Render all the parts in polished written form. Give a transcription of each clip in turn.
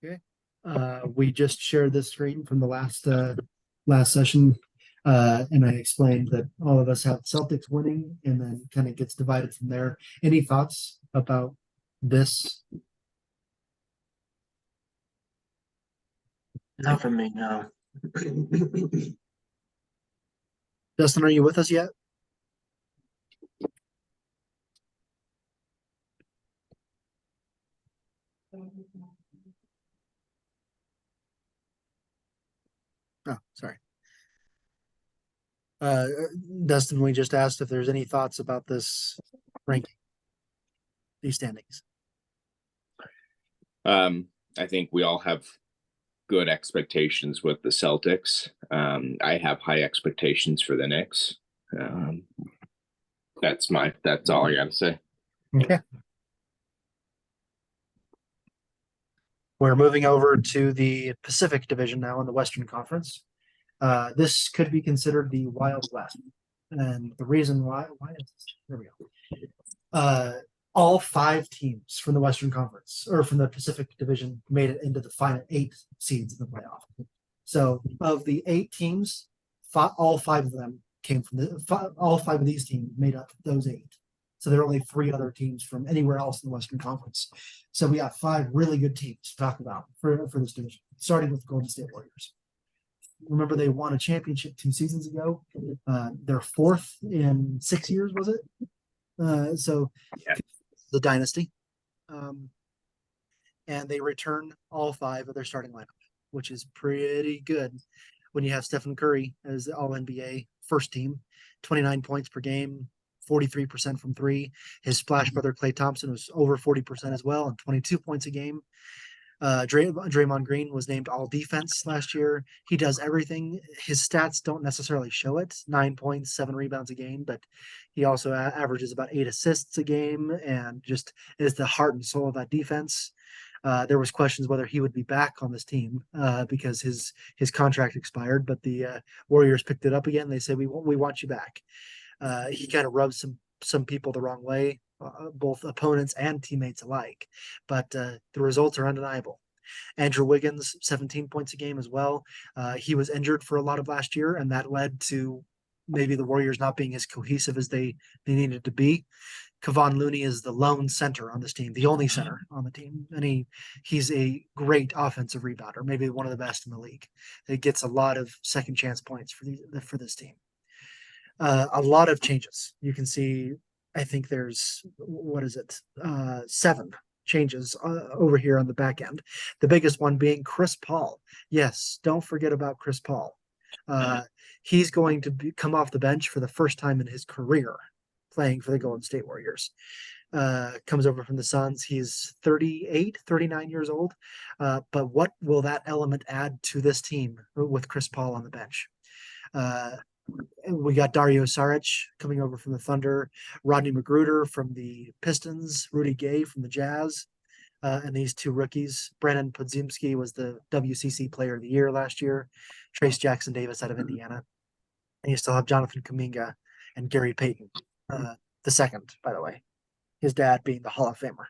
Okay. We just shared this screen from the last session, and I explained that all of us have Celtics winning, and then kind of gets divided from there. Any thoughts about this? Not for me, no. Justin, are you with us yet? Oh, sorry. Uh, Dustin, we just asked if there's any thoughts about this ranking, these standings. I think we all have good expectations with the Celtics. I have high expectations for the Knicks. That's all I got to say. Okay. We're moving over to the Pacific Division now in the Western Conference. This could be considered the Wild West. And the reason why is this? There we go. All 5 teams from the Western Conference or from the Pacific Division made it into the final 8 seeds in the playoff. So of the 8 teams, all 5 of them came from all 5 of these teams made up those 8. So there are only 3 other teams from anywhere else in the Western Conference. So we got 5 really good teams to talk about for this division, starting with Golden State Warriors. Remember, they won a championship 2 seasons ago. They're 4th in 6 years, was it? So yeah. The dynasty. And they return all 5 of their starting lineup, which is pretty good when you have Stephen Curry as the All-NBA first team, 29 points per game, 43% from 3. His splash brother Klay Thompson was over 40% as well, and 22 points a game. Draymond Green was named all defense last year. He does everything. His stats don't necessarily show it, 9 points, 7 rebounds a game, but he also averages about 8 assists a game and just is the heart and soul of that defense. There was questions whether he would be back on this team because his contract expired, but the Warriors picked it up again. They said, we want you back. He kind of rubs some people the wrong way, both opponents and teammates alike. But the results are undeniable. Andrew Wiggins, 17 points a game as well. He was injured for a lot of last year, and that led to maybe the Warriors not being as cohesive as they needed to be. Kevon Looney is the lone center on this team, the only center on the team, and he's a great offensive rebounder, maybe one of the best in the league. It gets a lot of second chance points for this team. A lot of changes. You can see, I think there's, 7 changes over here on the back end. The biggest one being Chris Paul. Yes, don't forget about Chris Paul. He's going to come off the bench for the first time in his career playing for the Golden State Warriors. Comes over from the Suns. He's 39 years old. But what will that element add to this team with Chris Paul on the bench? We got Dario Saric coming over from the Thunder, Rodney Magruder from the Pistons, Rudy Gay from the Jazz, and these 2 rookies. Brandon Podziemski was the WCC Player of the Year last year. Trace Jackson Davis out of Indiana. And you still have Jonathan Kuminga and Gary Payton, the second, by the way. His dad being the Hall of Famer.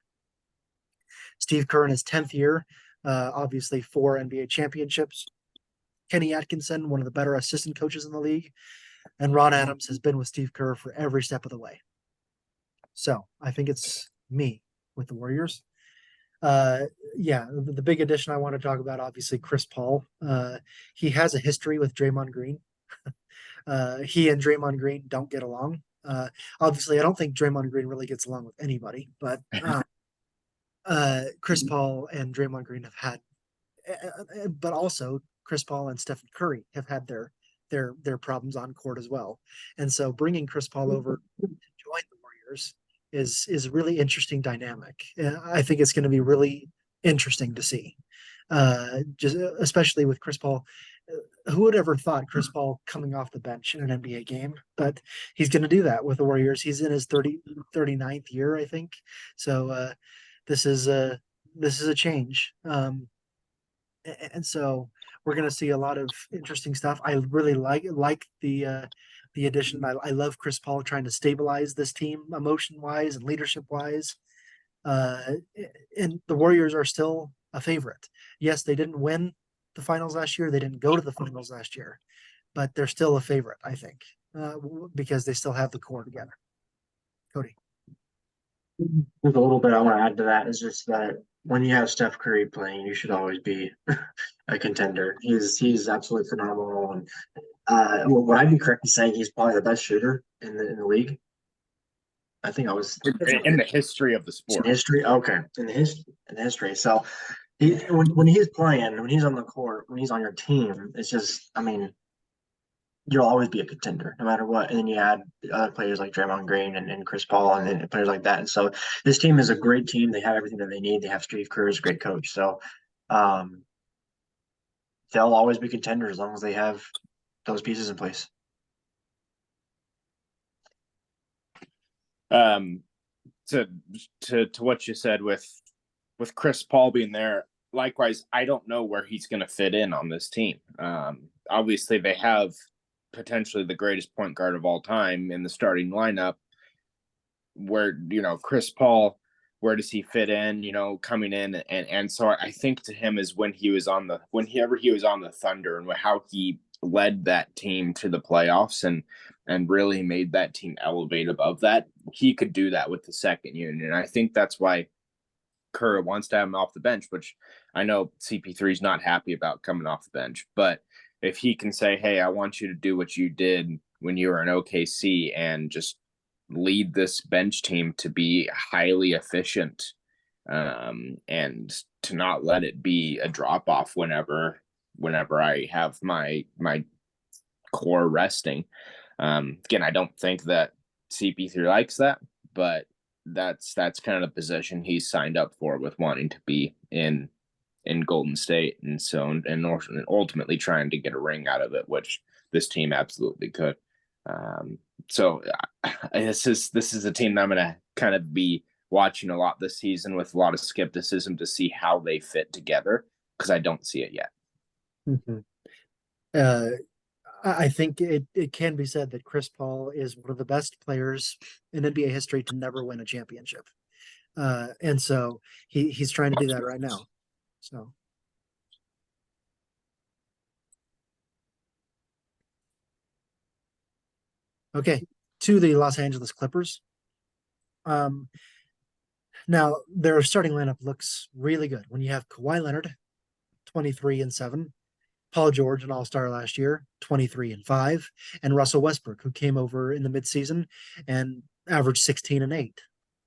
Steve Kerr in his 10th year, obviously 4 NBA championships. Kenny Atkinson, one of the better assistant coaches in the league. And Ron Adams has been with Steve Kerr for every step of the way. So I think it's me with the Warriors. The big addition I want to talk about, obviously, Chris Paul. He has a history with Draymond Green. He and Draymond Green don't get along. Obviously, I don't think Draymond Green really gets along with anybody, but Chris Paul and Draymond Green have had, but also Chris Paul and Stephen Curry have had their problems on court as well. And so bringing Chris Paul over to join the Warriors is a really interesting dynamic. I think it's going to be really interesting to see, just especially with Chris Paul. Who would ever thought Chris Paul coming off the bench in an NBA game? But he's going to do that with the Warriors. He's in his 39th year, I think. So this is a change. And so we're going to see a lot of interesting stuff. I really like the addition. I love Chris Paul trying to stabilize this team emotion wise and leadership wise. And the Warriors are still a favorite. Yes, they didn't win the finals last year. They didn't go to the finals last year, but they're still a favorite, I think, because they still have the core together. Cody. There's a little bit I want to add to that is just that when you have Steph Curry playing, you should always be a contender. He's absolutely phenomenal, and would I be correct in saying he's probably the best shooter in the league? I think I was In the history of the in sport. history. Okay, in the history. So when he's playing, when he's on the court, when he's on your team, it's just, I mean, you'll always be a contender no matter what. And then you add other players like Draymond Green and Chris Paul and players like that. And so this team is a great team. They have everything that they need. They have Steve Kerr as a great coach. So um, they'll always be contenders as long as they have those pieces in place. To what you said with Chris Paul being there, likewise, I don't know where he's going to fit in on this team. Obviously, they have potentially the greatest point guard of all time in the starting lineup. Where, Chris Paul, where does he fit in? Coming in, and so I think to him is whenever he was on the Thunder and how he led that team to the playoffs and really made that team elevate above that. He could do that with the second unit, and I think that's why Kerr wants to have him off the bench, which I know CP3 is not happy about coming off the bench. But if he can say, hey, I want you to do what you did when you were in OKC and just lead this bench team to be highly efficient, and to not let it be a drop off whenever I have my core resting. Again, I don't think that CP3 likes that, but that's kind of the position he's signed up for, with wanting to be in Golden State, and so and ultimately trying to get a ring out of it, which this team absolutely could. So this is a team that I'm going to kind of be watching a lot this season with a lot of skepticism to see how they fit together, because I don't see it yet. Mm-hmm. I think it can be said that Chris Paul is one of the best players in NBA history to never win a championship. And so he's trying to do that right now. So. Okay, to the Los Angeles Clippers. Now their starting lineup looks really good when you have Kawhi Leonard, 23-7, Paul George, an all-star last year, 23-5, and Russell Westbrook, who came over in the midseason and averaged 16-8.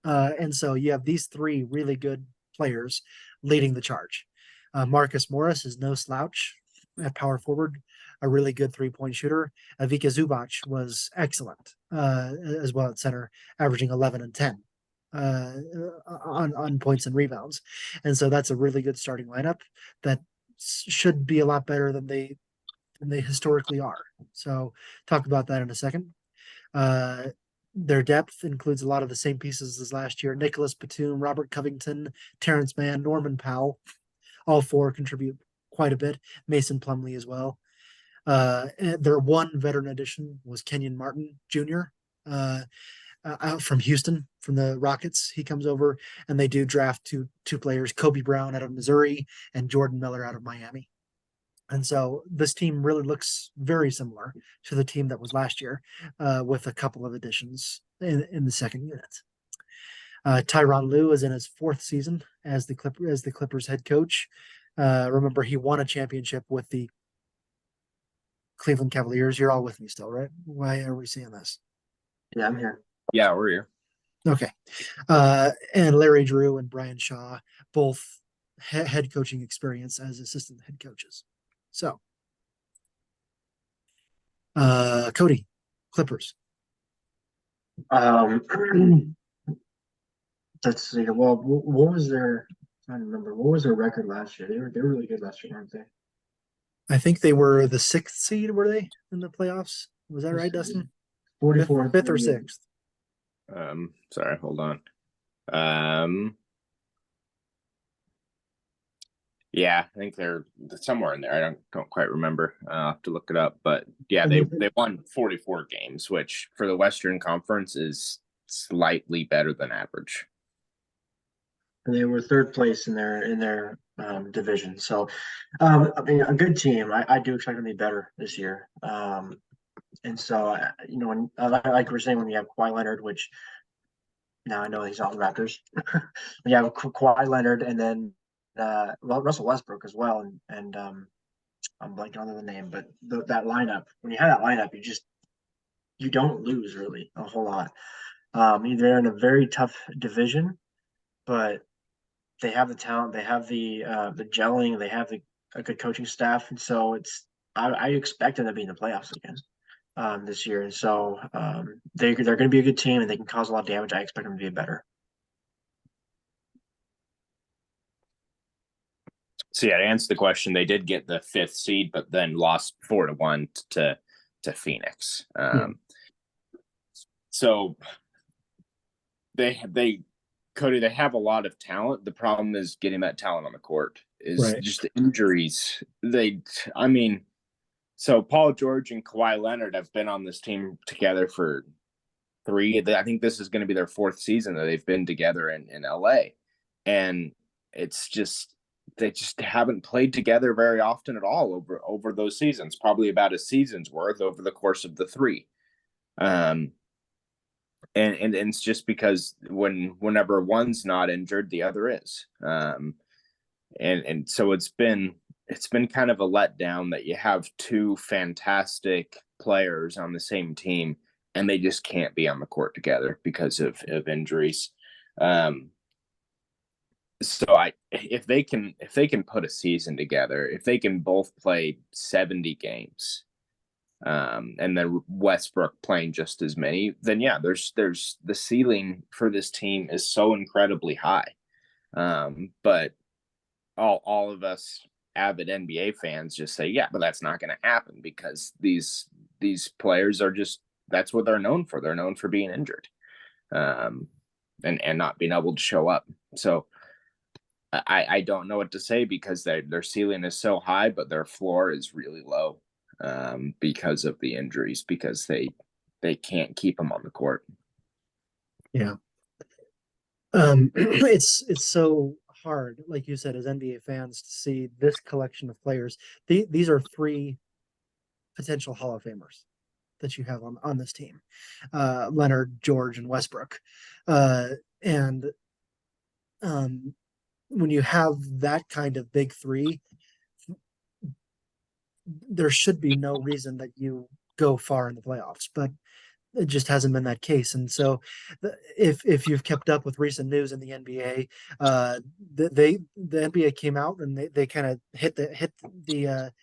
And so you have these three really good players leading the charge. Marcus Morris is no slouch at power forward, a really good three-point shooter. Ivica Zubac was excellent as well at center, averaging 11 and 10 on points and rebounds. And so that's a really good starting lineup that should be a lot better than they historically are. So talk about that in a second. Their depth includes a lot of the same pieces as last year. Nicholas Batum, Robert Covington, Terrence Mann, Norman Powell. All four contribute quite a bit. Mason Plumlee as well. Their one veteran addition was Kenyon Martin Jr., out from Houston, from the Rockets. He comes over, and they do draft two players, Kobe Brown out of Missouri and Jordan Miller out of Miami. And so this team really looks very similar to the team that was last year, with a couple of additions in the second unit. Tyronn Lue is in his fourth season as the Clippers head coach. Remember, he won a championship with the Cleveland Cavaliers. You're all with me still, right? Why are we seeing this? Yeah, I'm here. Yeah, we're here. Okay. And Larry Drew and Brian Shaw, both head coaching experience as assistant head coaches. So, Cody, Clippers. Let's see. Well, what was their? I'm trying to remember. What was their record last year? They were really good last year, weren't they? I think they were the sixth seed. Were they in the playoffs? Was that right, Dustin? 44, fifth or sixth? Sorry, hold on. Yeah, I think they're somewhere in there. I don't quite remember. I'll have to look it up. But yeah, they won 44 games, which for the Western Conference is slightly better than average. and they were third place in their division. So, I mean, a good team. I do expect them to be better this year. And so, when like we're saying, when you have Kawhi Leonard, which now I know he's on the Raptors, when you have Kawhi Leonard, and then Russell Westbrook as well, and I'm blanking on the name, but that lineup. When you have that lineup, you don't lose really a whole lot. They're in a very tough division, but they have the talent, they have the gelling, they have a good coaching staff, and so I expect them to be in the playoffs again this year, and so they're going to be a good team and they can cause a lot of damage. I expect them to be better. So yeah, to answer the question, they did get the 5th seed, but then lost 4-1 to Phoenix. So they Cody, they have a lot of talent. The problem is getting that talent on the court is just the injuries. So Paul George and Kawhi Leonard have been on this team together for 3. I think this is going to be their 4th season that they've been together in LA. And it's just, they just haven't played together very often at all over those seasons, probably about a season's worth over the course of the 3. And it's just because whenever one's not injured, the other is. And so it's been kind of a letdown that you have 2 fantastic players on the same team and they just can't be on the court together because of injuries. So if they can put a season together, if they can both play 70 games, and then Westbrook playing just as many, then yeah, there's the ceiling for this team is so incredibly high. But all of us avid NBA fans just say, yeah, but that's not going to happen because these players are just, that's what they're known for. They're known for being injured, and not being able to show up. So I don't know what to say because their ceiling is so high, but their floor is really low, because of the injuries, because they can't keep them on the court. Yeah. It's so hard, like you said, as NBA fans to see this collection of players. These are 3 potential Hall of Famers that you have on this team. Leonard, George, and Westbrook. And when you have that kind of big 3, there should be no reason that you go far in the playoffs, but it just hasn't been that case. And so if you've kept up with recent news in the NBA, the NBA came out and they kind of hit the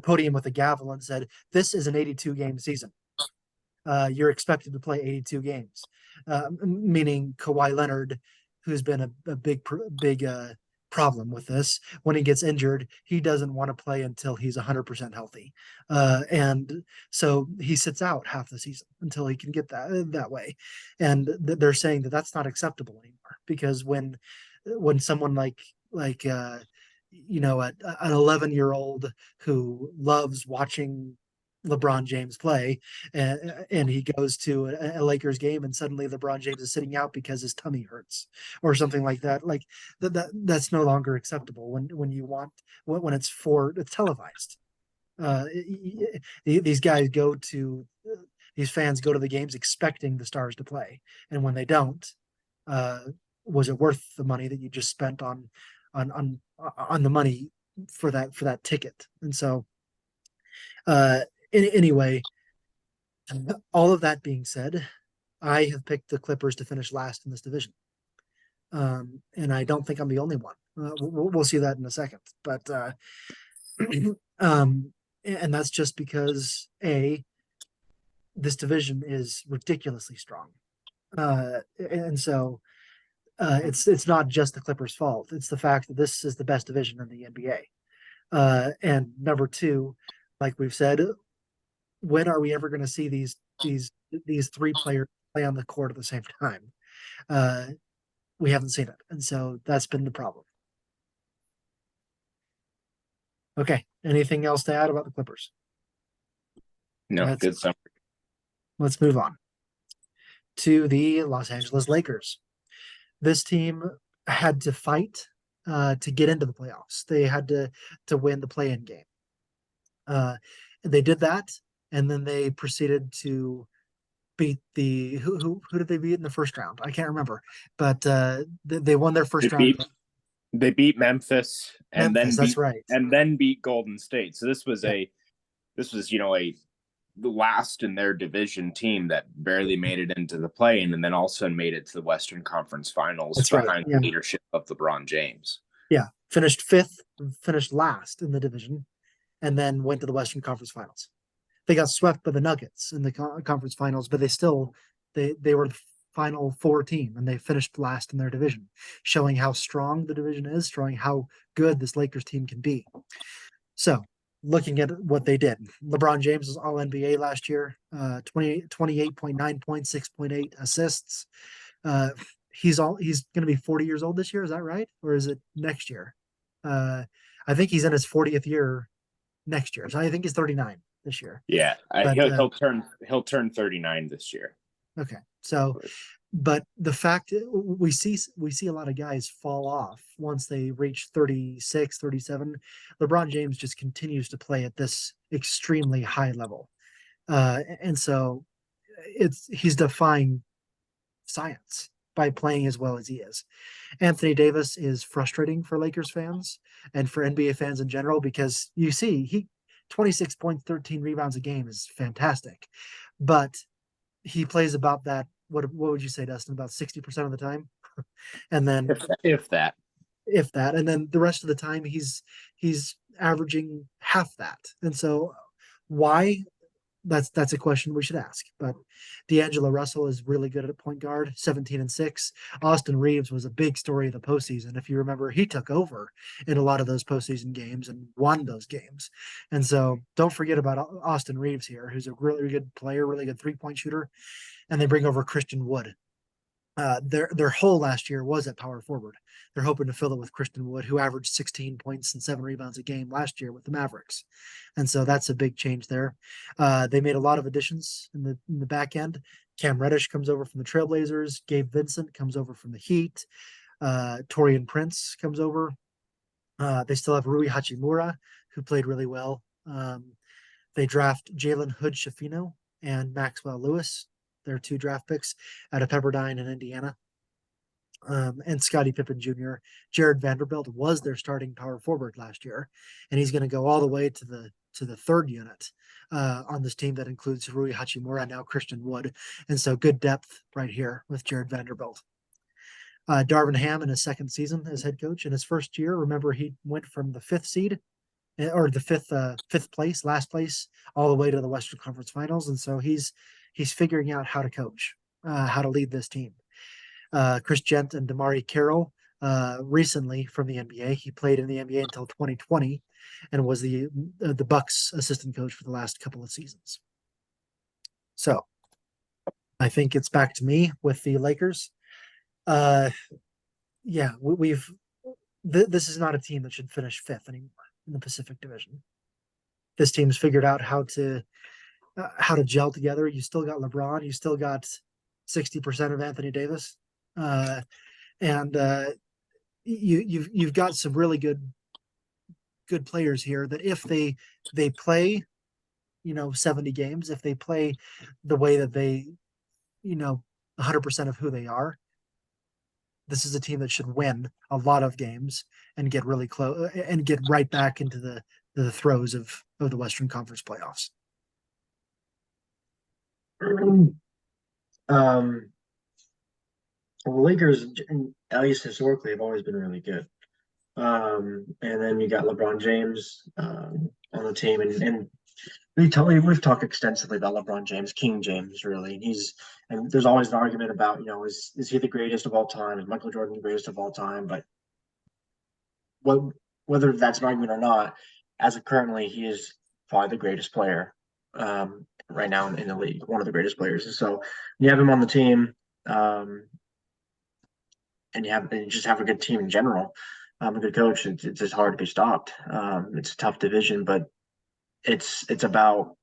podium with a gavel and said, this is an 82 game season. You're expected to play 82 games, meaning Kawhi Leonard, who's been a big problem with this. When he gets injured, he doesn't want to play until he's 100% healthy, and so he sits out half the season until he can get that way. And they're saying that that's not acceptable anymore because when someone like an 11-year-old who loves watching LeBron James play, and he goes to a Lakers game and suddenly LeBron James is sitting out because his tummy hurts or something like that. Like that's no longer acceptable when you want when it's televised. These fans go to the games expecting the stars to play, and when they don't, was it worth the money that you just spent on the money for that ticket? And so anyway, all of that being said, I have picked the Clippers to finish last in this division. And I don't think I'm the only one. We'll see that in a second. But and that's just because this division is ridiculously strong. And so it's not just the Clippers' fault. It's the fact that this is the best division in the NBA. And number 2, like we've said, when are we ever going to see these 3 players play on the court at the same time? We haven't seen it, and so that's been the problem. Okay, anything else to add about the Clippers? No, good summary. Let's move on to the Los Angeles Lakers. This team had to fight to get into the playoffs. They had to win the play-in game. They did that, and then they proceeded to beat the who did they beat in the first round? I can't remember, but they won their They first round. beat they beat Memphis and Memphis, that's right. then beat Golden State. So this was Yeah. a the last in their division team that barely made it into the play-in, and then also made it to the Western Conference Finals That's right. behind Yeah. the leadership of LeBron James. Yeah, finished fifth, finished last in the division, and then went to the Western Conference Finals. They got swept by the Nuggets in the conference finals, but they were the final four team, and they finished last in their division, showing how strong the division is, showing how good this Lakers team can be. So, looking at what they did, LeBron James was All NBA last year, 28.9 points, 6.8 assists. He's going to be 40 years old this year. Is that right? Or is it next year? I think he's in his 40th year next year. So I think he's 39 this year. Yeah, But, he'll turn 39 this year. Okay. So, but the fact we see a lot of guys fall off once they reach 36, 37. LeBron James just continues to play at this extremely high level. And so he's defying science by playing as well as he is. Anthony Davis is frustrating for Lakers fans and for NBA fans in general, because you see he 26 points, 13 rebounds a game is fantastic. But he plays about that. What would you say, Dustin? About 60% of the time, and then if that, and then the rest of the time he's averaging half that. And so, why? That's a question we should ask. But D'Angelo Russell is really good at point guard, 17-6. Austin Reeves was a big story of the postseason. If you remember, he took over in a lot of those postseason games and won those games. And so don't forget about Austin Reeves here, who's a really good player, really good 3-point shooter. And they bring over Christian Wood. Their hole last year was at power forward. They're hoping to fill it with Christian Wood, who averaged 16 points and 7 rebounds a game last year with the Mavericks, and so that's a big change there. They made a lot of additions in the back end. Cam Reddish comes over from the Trailblazers. Gabe Vincent comes over from the Heat. Torian Prince comes over. They still have Rui Hachimura, who played really well. They draft Jalen Hood-Schifino and Maxwell Lewis. Their 2 draft picks out of Pepperdine in Indiana. And Scottie Pippen Jr. Jared Vanderbilt was their starting power forward last year, and he's going to go all the way to the third unit on this team that includes Rui Hachimura and now Christian Wood. And so good depth right here with Jared Vanderbilt. Darvin Ham in his second season as head coach. In his first year, remember, he went from the 5th seed or the fifth place, last place, all the way to the Western Conference Finals. And so he's figuring out how to coach, how to lead this team. Chris Gent and Damari Carroll, recently from the NBA. He played in the NBA until 2020 and was the Bucks assistant coach for the last couple of seasons. So I think it's back to me with the Lakers. Yeah, this is not a team that should finish 5th anymore in the Pacific Division. This team's figured out how to gel together. You still got LeBron. You still got 60% of Anthony Davis, and you've got some really good players here that if they play, 70 games, if they play the way that they, 100% of who they are, this is a team that should win a lot of games and get really close and get right back into the throes of the Western Conference playoffs. The Lakers, at least historically, have always been really good. And then you got LeBron James on the team, and we've talked extensively about LeBron James, King James, really. And there's always an argument about, is he the greatest of all time? Is Michael Jordan the greatest of all time? But whether that's an argument or not, as of currently, he is probably the greatest player right now in the league, one of the greatest players. And so you have him on the team, and you just have a good team in general, a good coach. It's just hard to be stopped. It's a tough division, but it's about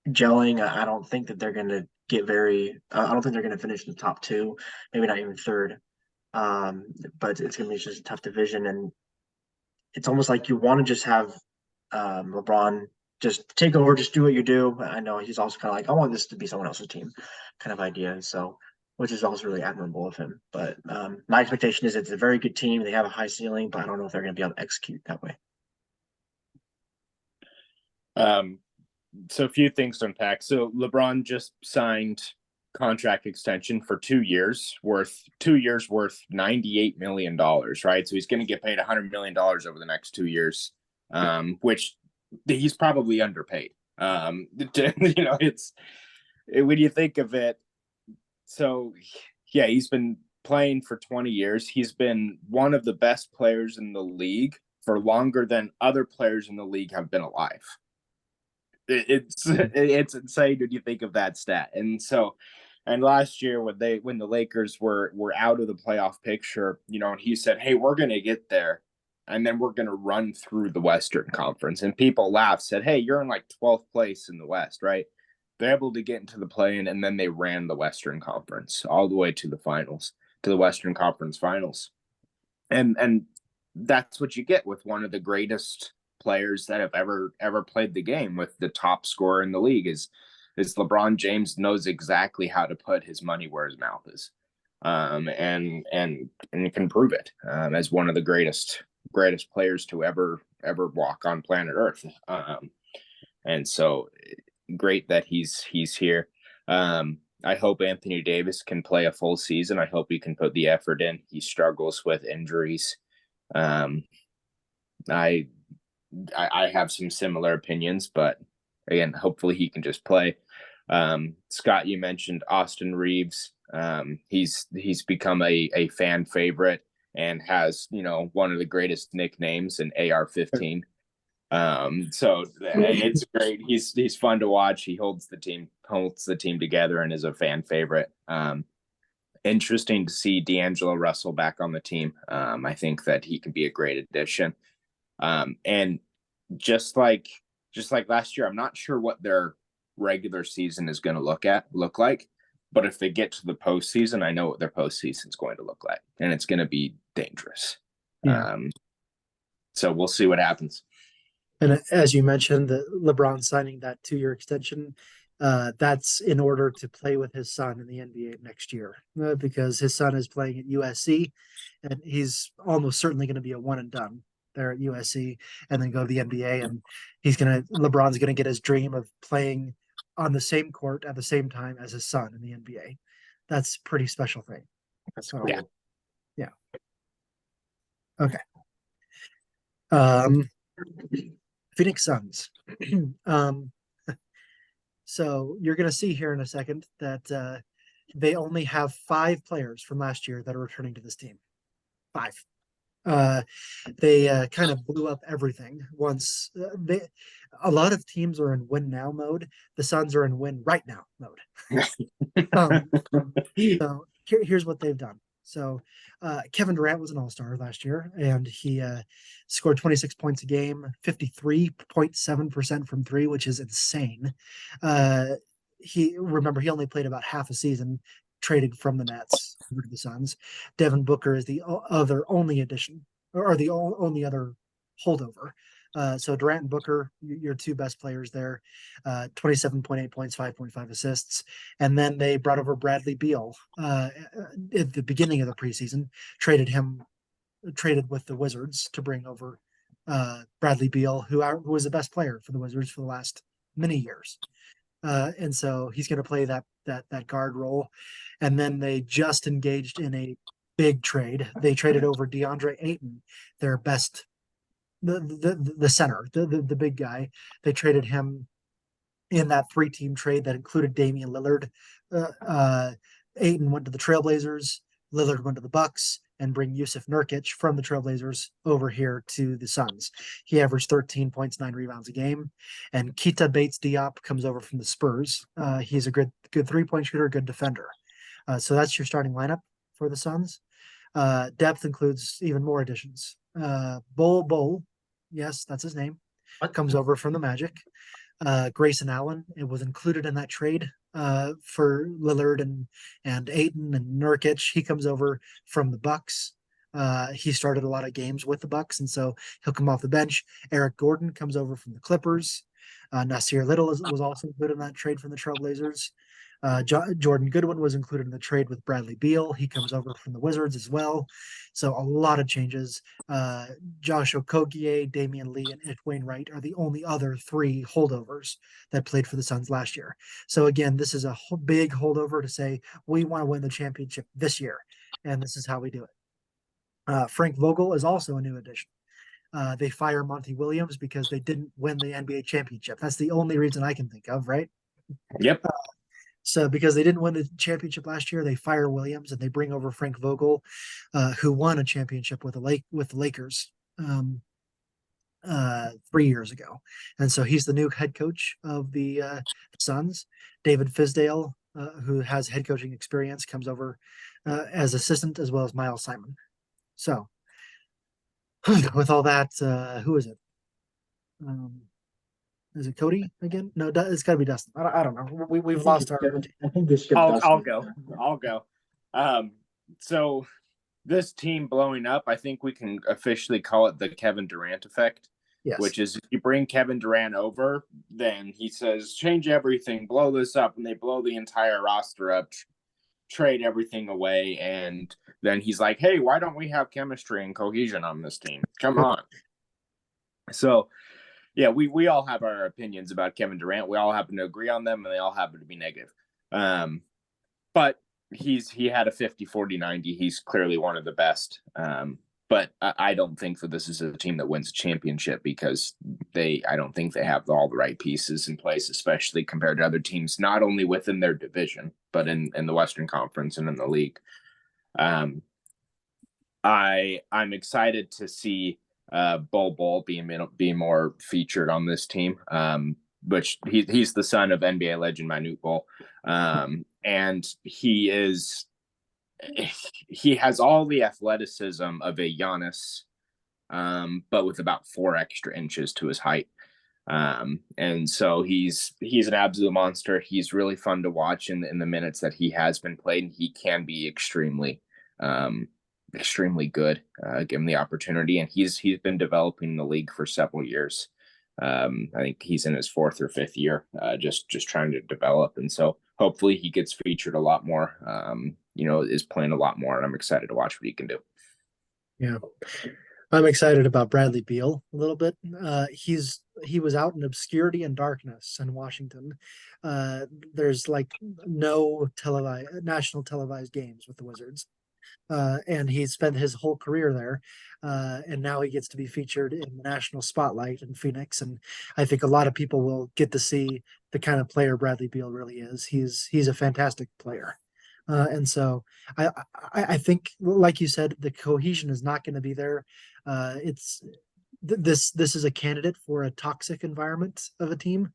gelling. I don't think that they're going to I don't think they're going to finish in the top 2, maybe not even third. But it's going to be just a tough division, and it's almost like you want to just have LeBron just take over, just do what you do. But I know he's also kind of like, I want this to be someone else's team, kind of idea. So, which is also really admirable of him. But my expectation is it's a very good team. They have a high ceiling, but I don't know if they're going to be able to execute that way. So a few things to unpack. So LeBron just signed contract extension for 2 years worth $98 million, right? So he's going to get paid $100 million over the next 2 years, which he's probably underpaid. It's when you think of it. So yeah, he's been playing for 20 years. He's been one of the best players in the league for longer than other players in the league have been alive. It's insane when you think of that stat. And last year when the Lakers were out of the playoff picture, and he said, "Hey, we're gonna get there, and then we're gonna run through the Western Conference." And people laughed, said, "Hey, you're in like 12th place in the West, right?" They're able to get into the play-in, and then they ran the Western Conference all the way to the finals, to the Western Conference Finals, and that's what you get with one of the greatest players that have ever played the game, with the top scorer in the league. Is LeBron James knows exactly how to put his money where his mouth is, and can prove it as one of the greatest players to ever walk on planet Earth. And so great that he's here. I hope Anthony Davis can play a full season. I hope he can put the effort in. He struggles with injuries. I have some similar opinions, but again, hopefully he can just play. Scott, you mentioned Austin Reeves. He's become a fan favorite and has, one of the greatest nicknames in AR-15. So it's great. He's fun to watch. He holds the team together and is a fan favorite. Interesting to see D'Angelo Russell back on the team. I think that he can be a great addition. And just like last year, I'm not sure what their regular season is going to look like, but if they get to the postseason, I know what their postseason is going to look like, and it's going to be dangerous. Yeah. So we'll see what happens. And as you mentioned, the LeBron signing that 2-year extension, that's in order to play with his son in the NBA next year, because his son is playing at USC, and he's almost certainly going to be a one and done there at USC, and then go to the NBA. And LeBron's gonna get his dream of playing on the same court at the same time as his son in the NBA. That's a pretty special thing. That's So, cool. yeah. Okay. Phoenix Suns. So you're going to see here in a second that they only have 5 players from last year that are returning to this team. 5. They kind of blew up everything once. A lot of teams are in win now mode. The Suns are in win right now mode. So here's what they've done. So Kevin Durant was an all-star last year, and he scored 26 points a game, 53.7% from 3, which is insane. He only played about half a season, traded from the Nets over to the Suns. Devin Booker is the other only addition, or the only other holdover. So Durant and Booker, your 2 best players there, 27.8 points, 5.5 assists. And then they brought over Bradley Beal at the beginning of the preseason, traded with the Wizards to bring over Bradley Beal, who was the best player for the Wizards for the last many years. And so he's going to play that guard role. And then they just engaged in a big trade. They traded over DeAndre Ayton, their best, the center, the big guy. They traded him in that 3-team trade that included Damian Lillard. Ayton went to the Trailblazers, Lillard went to the Bucks, and bring Yusuf Nurkic from the Trailblazers over here to the Suns. He averaged 13 points, 9 rebounds a game. And Keita Bates-Diop comes over from the Spurs. He's a good 3-point shooter, good defender. So that's your starting lineup for the Suns. Depth includes even more additions. Bol, yes, that's his name, comes over from the Magic. Grayson Allen, it was included in that trade for Lillard and Ayton and Nurkic. He comes over from the Bucks. He started a lot of games with the Bucks, and so he'll come off the bench. Eric Gordon comes over from the Clippers. Nasir Little was also included in that trade from the Trailblazers. Jordan Goodwin was included in the trade with Bradley Beal. He comes over from the Wizards as well. So a lot of changes. Josh Okogie, Damian Lee, and Ish Wainwright are the only other three holdovers that played for the Suns last year. So again, this is a big holdover to say we want to win the championship this year, and this is how we do it. Frank Vogel is also a new addition. They fire Monty Williams because they didn't win the NBA championship. That's the only reason I can think of, right? Yep. So because they didn't win the championship last year, they fire Williams and they bring over Frank Vogel, who won a championship with the Lakers 3 years ago, and so he's the new head coach of the Suns. David Fizdale, who has head coaching experience, comes over as assistant, as well as Miles Simon. So with all that, who is it? Is it Cody again? No, it's got to be Dustin. I don't know. We've lost our. I think they skipped I'll Dustin. go. I'll go. So this team blowing up, I think we can officially call it the Kevin Durant effect. Yes. Which is if you bring Kevin Durant over, then he says, change everything, blow this up, and they blow the entire roster up, trade everything away, and then he's like, hey, why don't we have chemistry and cohesion on this team? Come on. So yeah, we all have our opinions about Kevin Durant. We all happen to agree on them, and they all happen to be negative. But he had a 50, 40, 90. He's clearly one of the best. But I don't think that this is a team that wins a championship because I don't think they have all the right pieces in place, especially compared to other teams, not only within their division, but in the Western Conference and in the league. I'm excited to see Bol Bol being more featured on this team, which he's the son of NBA legend Manute Bol, and he has all the athleticism of a Giannis, but with about 4 extra inches to his height. And so he's an absolute monster. He's really fun to watch in the minutes that he has been played. He can be extremely good, given the opportunity. And he's been developing the league for several years. I think he's in his 4th or 5th year, just trying to develop. And so hopefully he gets featured a lot more, is playing a lot more. And I'm excited to watch what he can do. Yeah. I'm excited about Bradley Beal a little bit. He was out in obscurity and darkness in Washington. There's like no national televised games with the Wizards. And he spent his whole career there, and now he gets to be featured in the national spotlight in Phoenix. And I think a lot of people will get to see the kind of player Bradley Beal really is. He's a fantastic player, and so I think, like you said, the cohesion is not going to be there. This is a candidate for a toxic environment of a team,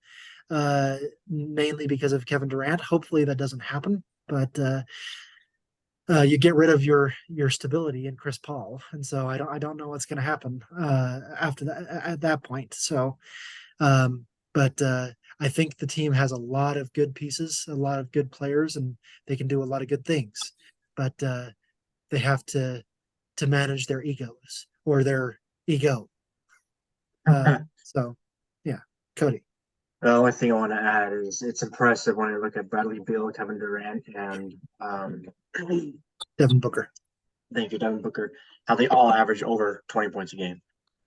mainly because of Kevin Durant. Hopefully that doesn't happen, but. You get rid of your stability in Chris Paul, and so I don't know what's going to happen after that at that point. So, but I think the team has a lot of good pieces, a lot of good players, and they can do a lot of good things. But they have to manage their egos or their ego. So, yeah, Cody. The only thing I want to add is it's impressive when you look at Bradley Beal, Kevin Durant, and Devin Booker. Thank you, Devin Booker, how they all average over 20 points a game.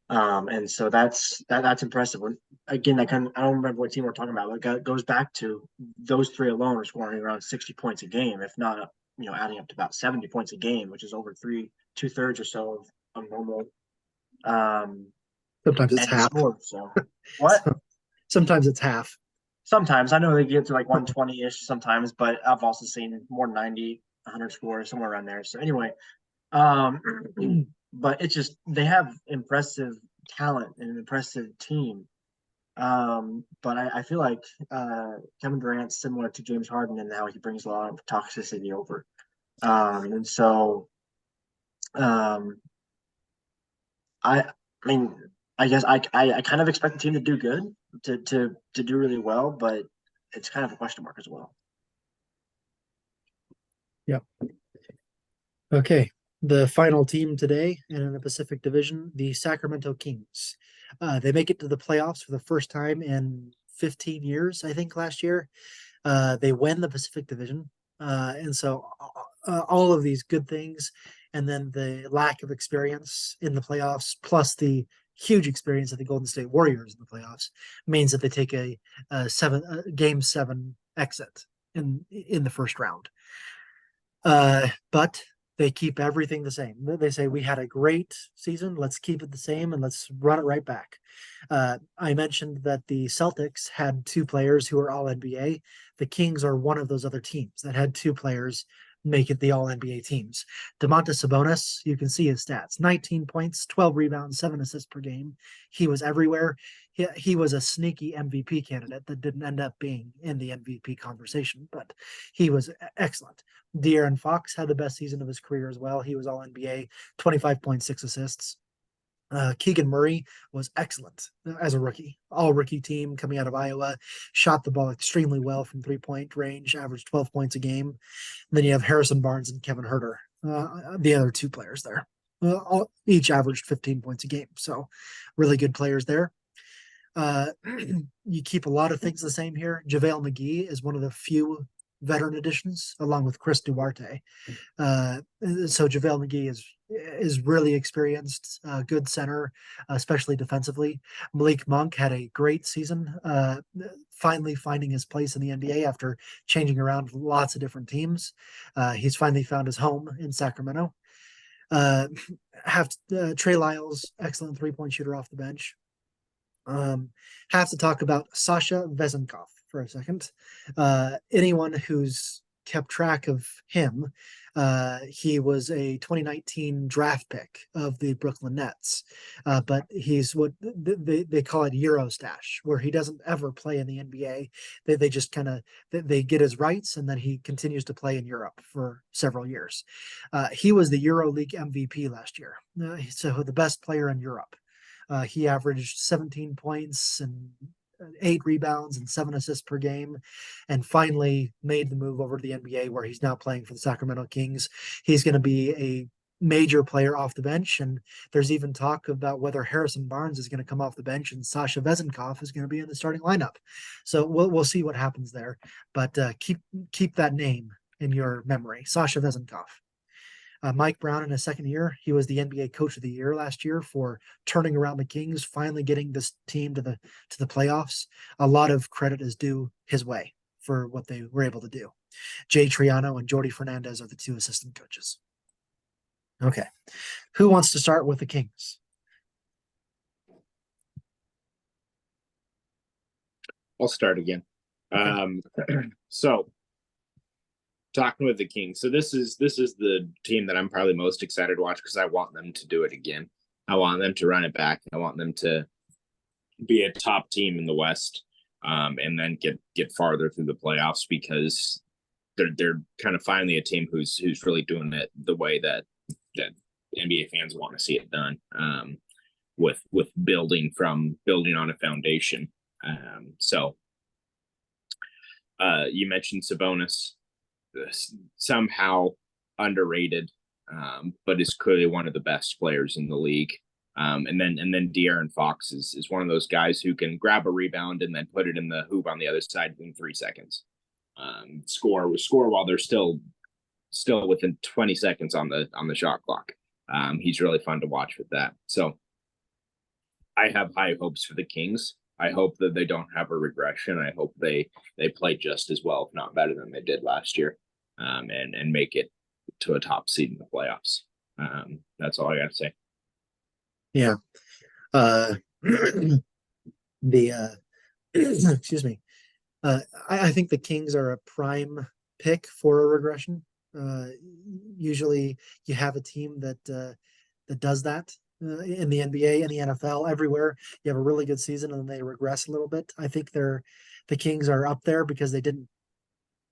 And so that's impressive. Again, I don't remember what team we're talking about, but it goes back to those 3 alone are scoring around 60 points a game, if not, adding up to about 70 points a game, which is over 2/3 or so of normal. Sometimes it's half. So what? Sometimes it's half. Sometimes I know they get to like 120-ish sometimes, but I've also seen more 90, 100 scores somewhere around there. So anyway, but it's just they have impressive talent and an impressive team. But I feel like Kevin Durant's similar to James Harden in how he brings a lot of toxicity over. And so I mean, I guess I kind of expect the team to do good, to do really well, but it's kind of a question mark as well. Okay, the final team today and in the Pacific Division, the Sacramento Kings. They make it to the playoffs for the first time in 15 years, I think, last year. They win the Pacific Division. And so all of these good things, and then the lack of experience in the playoffs, plus the huge experience of the Golden State Warriors in the playoffs, means that they take a game seven exit in the first round. But they keep everything the same. They say we had a great season. Let's keep it the same and let's run it right back. I mentioned that the Celtics had two players who were all NBA. The Kings are one of those other teams that had two players make it the all NBA teams. Domantas Sabonis, you can see his stats: 19 points, 12 rebounds, 7 assists per game. He was everywhere. He was a sneaky MVP candidate that didn't end up being in the MVP conversation, but he was excellent. De'Aaron Fox had the best season of his career as well. He was all NBA, 25.6 assists. Keegan Murray was excellent as a rookie. All rookie team coming out of Iowa, shot the ball extremely well from 3 point range, averaged 12 points a game. And then you have Harrison Barnes and Kevin Herter, the other two players there. Each averaged 15 points a game. So really good players there. You keep a lot of things the same here. JaVale McGee is one of the few veteran additions, along with Chris Duarte. So JaVale McGee is really experienced, good center, especially defensively. Malik Monk had a great season, finally finding his place in the NBA after changing around lots of different teams. He's finally found his home in Sacramento. Have Trey Lyles, excellent 3 point shooter off the bench. Have to talk about Sasha Vezenkov for a second. Anyone who's kept track of him, he was a 2019 draft pick of the Brooklyn Nets, but he's what they call it Eurostash, where he doesn't ever play in the NBA. They just kind of they get his rights, and then he continues to play in Europe for several years. He was the EuroLeague MVP last year, so the best player in Europe. He averaged 17 points and 8 rebounds and 7 assists per game, and finally made the move over to the NBA, where he's now playing for the Sacramento Kings. He's going to be a major player off the bench, and there's even talk about whether Harrison Barnes is going to come off the bench and Sasha Vezenkov is going to be in the starting lineup. So we'll see what happens there, but keep that name in your memory, Sasha Vezenkov. Mike Brown, in his second year, he was the NBA Coach of the Year last year for turning around the Kings, finally getting this team to the playoffs. A lot of credit is due his way for what they were able to do. Jay Triano and Jordi Fernandez are the two assistant coaches. Okay, who wants to start with the Kings? I'll start again. Okay. So talking with the Kings. So this is the team that I'm probably most excited to watch because I want them to do it again. I want them to run it back. I want them to be a top team in the West, and then get farther through the playoffs because they're kind of finally a team who's really doing it the way that NBA fans want to see it done. With building on a foundation. So you mentioned Sabonis. Somehow underrated, but is clearly one of the best players in the league. And then De'Aaron Fox is one of those guys who can grab a rebound and then put it in the hoop on the other side in 3 seconds. Score while they're still within 20 seconds on the shot clock. He's really fun to watch with that. So I have high hopes for the Kings. I hope that they don't have a regression. I hope they play just as well, if not better than they did last year, and make it to a top seed in the playoffs. That's all I got to say. Yeah. Excuse me. I think the Kings are a prime pick for a regression. Usually you have a team that does that. In the NBA and the NFL, everywhere you have a really good season and then they regress a little bit. I think the Kings are up there because they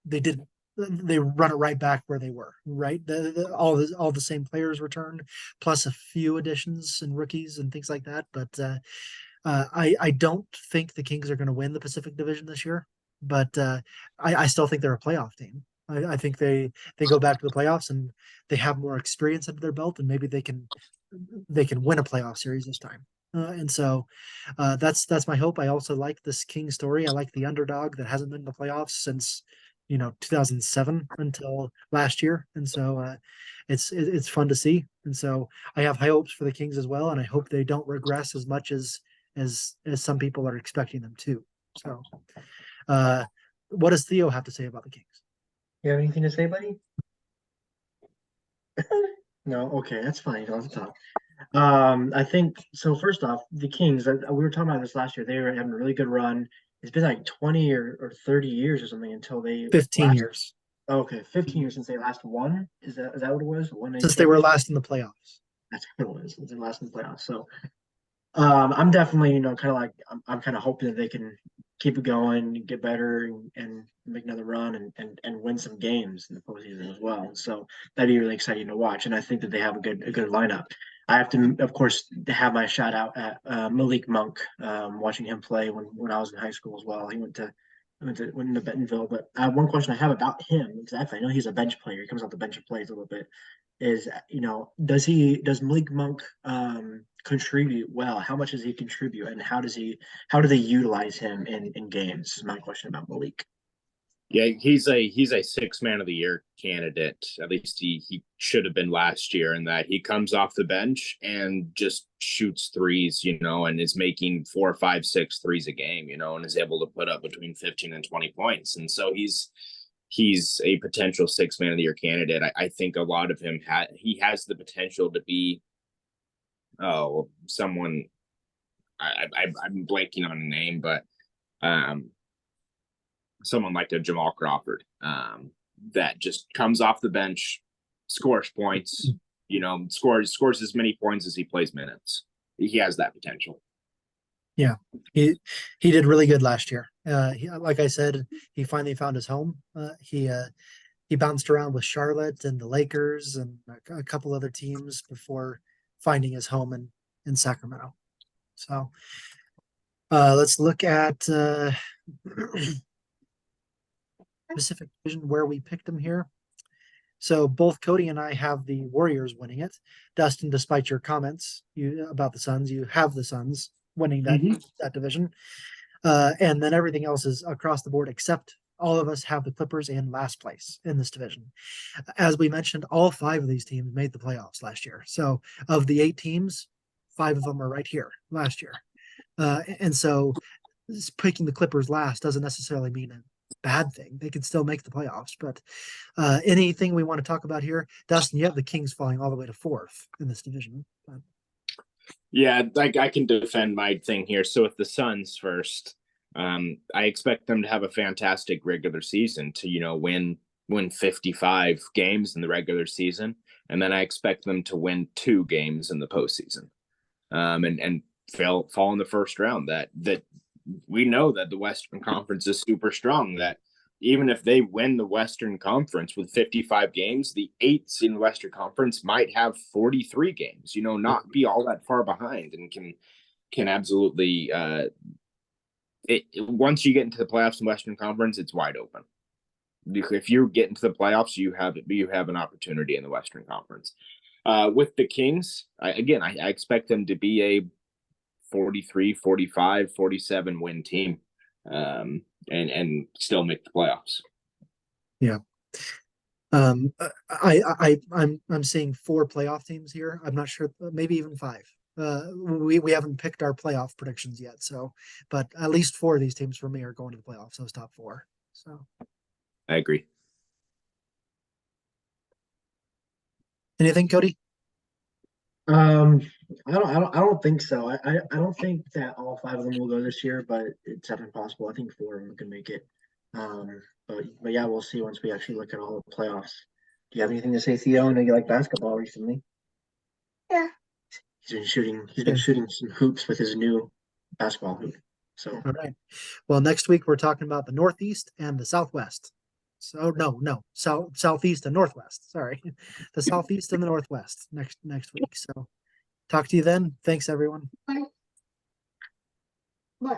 run it right back where they were, right? All the same players returned, plus a few additions and rookies and things like that. But I don't think the Kings are going to win the Pacific Division this year, but I still think they're a playoff team. I think they go back to the playoffs and they have more experience under their belt, and maybe they can win a playoff series this time. And so that's my hope. I also like this King story. I like the underdog that hasn't been in the playoffs since 2007 until last year, and so it's fun to see. And so I have high hopes for the Kings as well, and I hope they don't regress as much as some people are expecting them to. So, what does Theo have to say about the Kings? You have anything to say, buddy? No, okay, that's fine. You don't have to talk. I think so. First off, the Kings. We were talking about this last year. They were having a really good run. It's been like 20 or 30 years or something until they 15 last. years Okay, 15 years since they last won. Is that what it was? Won a since they were championship? last in the playoffs. That's what it was. Since they last in the playoffs. So I'm definitely, kind of like I'm kind of hoping that they can keep it going, get better, and make another run and win some games in the postseason as well. So that'd be really exciting to watch. And I think that they have a good lineup. I have to, of course, have my shout out at Malik Monk. Watching him play when I was in high school as well. He went into Bentonville. But one question I have about him, exactly. I know he's a bench player. He comes off the bench and plays a little bit. Is does Malik Monk contribute well? How much does he contribute, and how do they utilize him in games? Is my question about Malik. Yeah, he's a 6 man of the year candidate. At least he should have been last year, in that he comes off the bench and just shoots threes, and is making 4, 5, 6 threes a game, and is able to put up between 15 and 20 points. And so he's a potential 6 man of the year candidate. I think a lot of him he has the potential to be someone. I'm blanking on a name, but someone like a Jamal Crawford, that just comes off the bench, scores points, scores as many points as he plays minutes. He has that potential. Yeah, he did really good last year. Like I said, he finally found his home. He bounced around with Charlotte and the Lakers and a couple other teams before finding his home in Sacramento. So let's look at Pacific Division where we picked him here. So both Cody and I have the Warriors winning it. Dustin, despite your comments about the Suns, you have the Suns winning that division. And then everything else is across the board, except all of us have the Clippers in last place in this division. As we mentioned, all 5 of these teams made the playoffs last year. So of the 8 teams, 5 of them are right here last year. And so picking the Clippers last doesn't necessarily mean a bad thing. They can still make the playoffs. But anything we want to talk about here, Dustin, you have the Kings falling all the way to 4th in this division. Yeah, like I can defend my thing here. So with the Suns first, I expect them to have a fantastic regular season to, win 55 games in the regular season. And then I expect them to win 2 games in the postseason. And fall in the first round. That we know that the Western Conference is super strong, that even if they win the Western Conference with 55 games, the 8th in the Western Conference might have 43 games, not be all that far behind, and can absolutely once you get into the playoffs in Western Conference, it's wide open. If you get into the playoffs, you have an opportunity in the Western Conference. With the Kings, I expect them to be a 43, 45, 47 win team, and still make the playoffs. Yeah. I'm seeing 4 playoff teams here. I'm not sure, maybe even 5. We haven't picked our playoff predictions yet, so but at least 4 of these teams for me are going to the playoffs. Those top 4. So I agree. anything, Cody? I don't think so. I don't think that all 5 of them will go this year, but it's definitely possible. I think 4 of them can make it. But yeah, we'll see once we actually look at all the playoffs. Do you have anything to say, Theo? I know you like basketball recently. Yeah. He's been shooting some hoops with his new basketball hoop. So All right. Well, next week we're talking about the Northeast and the Southwest. So no, Southeast and Northwest. Sorry, the Southeast and the Northwest next week. So talk to you then. Thanks, everyone. Bye.